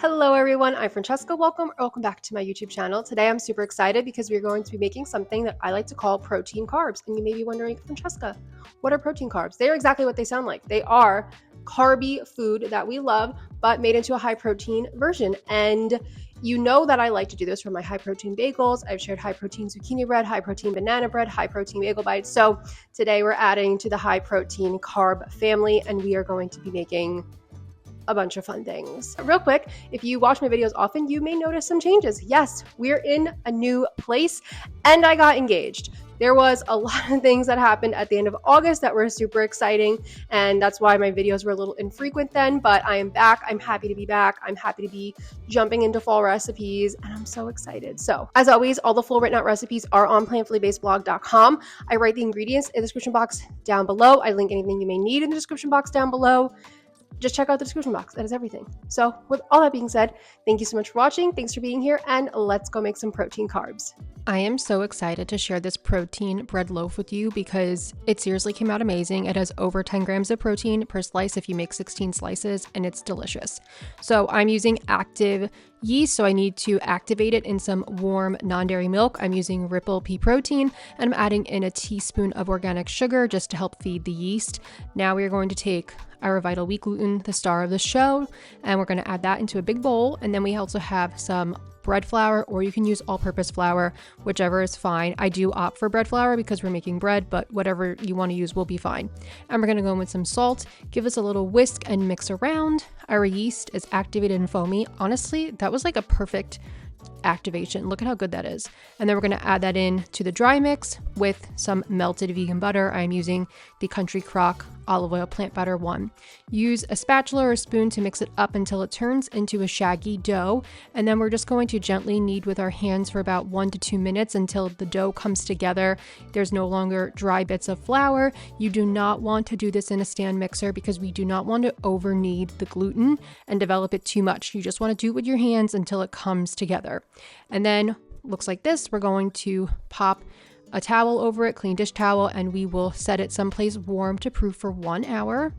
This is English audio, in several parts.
Hello everyone, I'm Francesca. Welcome back to my YouTube channel. Today I'm super excited because we're going to be making something that I like to call protein carbs. And you may be wondering, Francesca, what are protein carbs? They are exactly what they sound like. They are carby food that we love, but made into a high protein version. And you know that I like to do this for my high protein bagels. I've shared high protein zucchini bread, high protein banana bread, high protein bagel bites. So today we're adding to the high protein carb family, and we are going to be making a bunch of fun things. Real quick, if you watch my videos often, you may notice some changes. Yes, we're in a new place and I got engaged. There was a lot of things that happened at the end of August that were super exciting, and that's why my videos were a little infrequent then, but I am back. I'm happy to be back. I'm happy to be jumping into fall recipes, and I'm so excited. So, as always, all the full written out recipes are on plantfullybasedblog.com. I write the ingredients in the description box down below. I link anything you may need in the description box down below. Just check out the description box. That is everything. So with all that being said, thank you so much for watching. Thanks for being here, and let's go make some protein carbs. I am so excited to share this protein bread loaf with you because it seriously came out amazing. It has over 10 grams of protein per slice if you make 16 slices, and it's delicious. So I'm using active yeast, so I need to activate it in some warm non-dairy milk. I'm using Ripple pea protein, and I'm adding in a teaspoon of organic sugar just to help feed the yeast. Now we are going to take our Vital Wheat gluten, the star of the show, and we're going to add that into a big bowl. And then we also have some bread flour, or you can use all-purpose flour, whichever is fine. I do opt for bread flour because we're making bread, but whatever you want to use will be fine. And we're going to go in with some salt, give this a little whisk and mix around. Our yeast is activated and foamy. Honestly, that was like a perfect activation. Look at how good that is. And then we're going to add that in to the dry mix with some melted vegan butter. I'm using the Country Crock olive oil plant butter one. Use a spatula or a spoon to mix it up until it turns into a shaggy dough. And then we're just going to gently knead with our hands for about 1 to 2 minutes until the dough comes together. There's no longer dry bits of flour. You do not want to do this in a stand mixer because we do not want to over knead the gluten and develop it too much. You just want to do it with your hands until it comes together. And then looks like this. We're going to pop a towel over it, clean dish towel, and we will set it someplace warm to proof for 1 hour.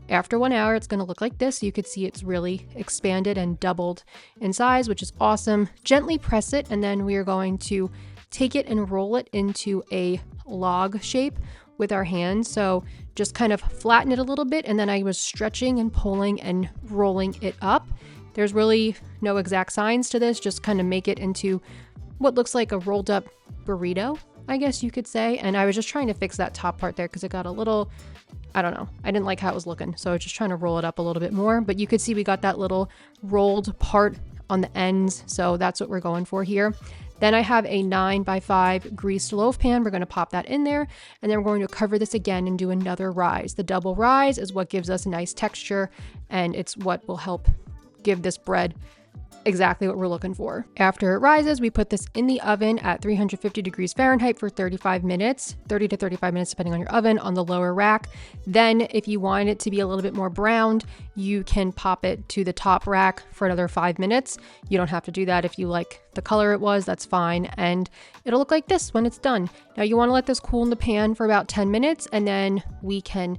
After 1 hour, it's going to look like this. You could see it's really expanded and doubled in size, which is awesome. Gently press it, and then we are going to take it and roll it into a log shape with our hands. So just kind of flatten it a little bit, and then I was stretching and pulling and rolling it up. There's really no exact science to this, just kind of make it into what looks like a rolled up burrito, I guess you could say. And I was just trying to fix that top part there because it got a little, I don't know, I didn't like how it was looking. So I was just trying to roll it up a little bit more, but you could see we got that little rolled part on the ends. So that's what we're going for here. Then I have a 9x5 greased loaf pan. We're going to pop that in there, and then we're going to cover this again and do another rise. The double rise is what gives us a nice texture, and it's what will help give this bread exactly what we're looking for. After it rises, we put this in the oven at 350 degrees Fahrenheit for 35 minutes, 30 to 35 minutes depending on your oven, on the lower rack. Then if you want it to be a little bit more browned, you can pop it to the top rack for another 5 minutes. You don't have to do that if you like the color it was, that's fine. And it'll look like this when it's done. Now you want to let this cool in the pan for about 10 minutes, and then we can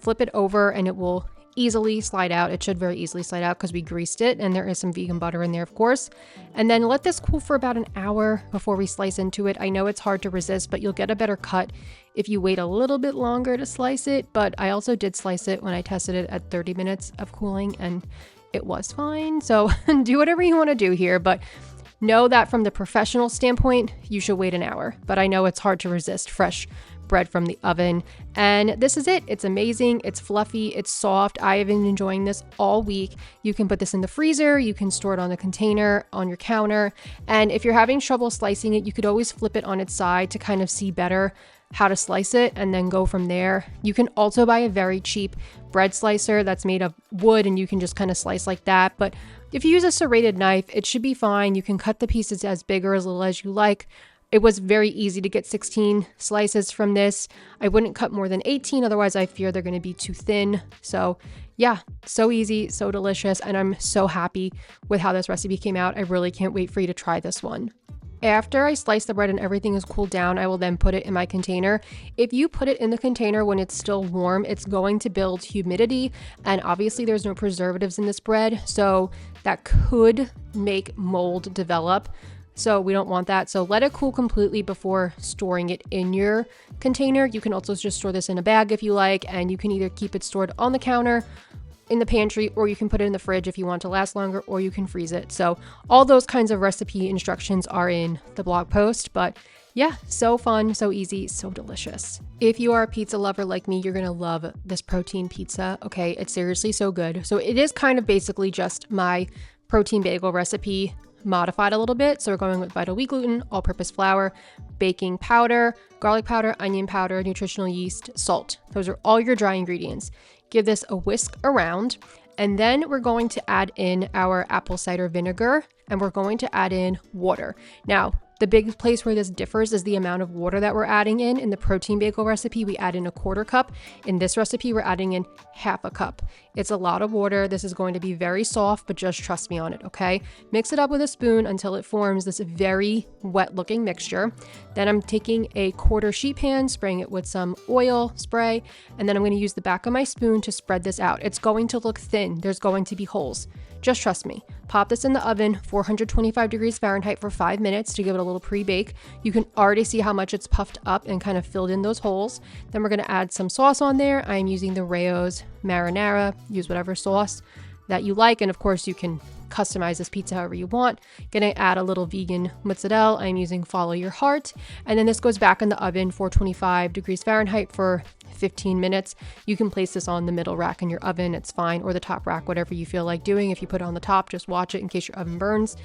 flip it over and it will easily slide out. It should very easily slide out because we greased it, and there is some vegan butter in there, of course. And then let this cool for about an hour before we slice into it. I know it's hard to resist, but you'll get a better cut if you wait a little bit longer to slice it. But I also did slice it when I tested it at 30 minutes of cooling, and it was fine. So do whatever you want to do here, but know that from the professional standpoint, you should wait an hour. But I know it's hard to resist fresh bread from the oven. And this is it. It's amazing. It's fluffy. It's soft. I have been enjoying this all week. You can put this in the freezer. You can store it on a container on your counter. And if you're having trouble slicing it, you could always flip it on its side to kind of see better how to slice it and then go from there. You can also buy a very cheap bread slicer that's made of wood, and you can just kind of slice like that. But if you use a serrated knife, it should be fine. You can cut the pieces as big or as little as you like. It was very easy to get 16 slices from this. I wouldn't cut more than 18, otherwise I fear they're going to be too thin. So yeah, so easy, so delicious, and I'm so happy with how this recipe came out. I really can't wait for you to try this one. After I slice the bread and everything is cooled down, I will then put it in my container. If you put it in the container when it's still warm, it's going to build humidity, and obviously there's no preservatives in this bread, so that could make mold develop. So we don't want that. So let it cool completely before storing it in your container. You can also just store this in a bag if you like, and you can either keep it stored on the counter, in the pantry, or you can put it in the fridge if you want to last longer, or you can freeze it. So all those kinds of recipe instructions are in the blog post. But yeah, so fun, so easy, so delicious. If you are a pizza lover like me, you're gonna love this protein pizza. Okay, it's seriously so good. So it is kind of basically just my protein bagel recipe modified a little bit. So we're going with vital wheat gluten, all-purpose flour, baking powder, garlic powder, onion powder, nutritional yeast, salt. Those are all your dry ingredients. Give this a whisk around, and then we're going to add in our apple cider vinegar, and we're going to add in water. Now, the big place where this differs is the amount of water that we're adding in. In the protein bagel recipe, we add in a 1/4 cup. In this recipe, we're adding in 1/2 cup. It's a lot of water. This is going to be very soft, but just trust me on it, okay? Mix it up with a spoon until it forms this very wet looking mixture. Then I'm taking a 1/4 sheet pan, spraying it with some oil spray, and then I'm going to use the back of my spoon to spread this out. It's going to look thin. There's going to be holes. Just trust me. Pop this in the oven, 425 degrees Fahrenheit for 5 minutes to give it a little pre-bake. You can already see how much it's puffed up and kind of filled in those holes. Then we're going to add some sauce on there. I'm using the Rao's marinara. Use whatever sauce that you like. And of course, you can customize this pizza however you want. Gonna add a little vegan mozzarella. I'm using Follow Your Heart. And then this goes back in the oven, 425 degrees Fahrenheit for 15 minutes. You can place this on the middle rack in your oven. It's fine. Or the top rack, whatever you feel like doing. If you put it on the top, just watch it in case your oven burns.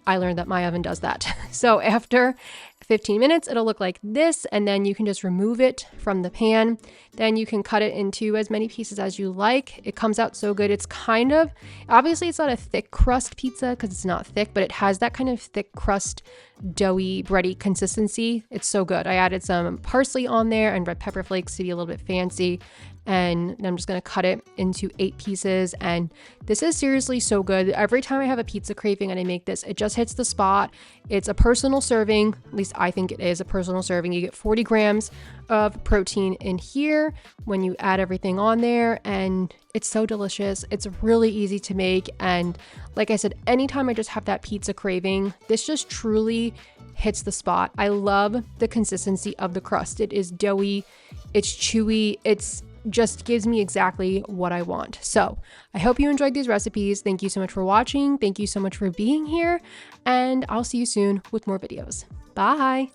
I learned that my oven does that. So after 15 minutes, it'll look like this, and then you can just remove it from the pan. Then you can cut it into as many pieces as you like. It comes out so good. It's kind of, obviously it's not a thick crust pizza because it's not thick, but it has that kind of thick crust, doughy, bready consistency. It's so good. I added some parsley on there and red pepper flakes to be a little bit fancy. And I'm just going to cut it into 8 pieces. And this is seriously so good. Every time I have a pizza craving and I make this, it just hits the spot. It's a personal serving. At least I think it is a personal serving. You get 40 grams of protein in here when you add everything on there. And it's so delicious. It's really easy to make. And like I said, anytime I just have that pizza craving, this just truly hits the spot. I love the consistency of the crust. It is doughy. It's chewy. It's just gives me exactly what I want. So I hope you enjoyed these recipes. Thank you so much for watching. Thank you so much for being here, and I'll see you soon with more videos. Bye.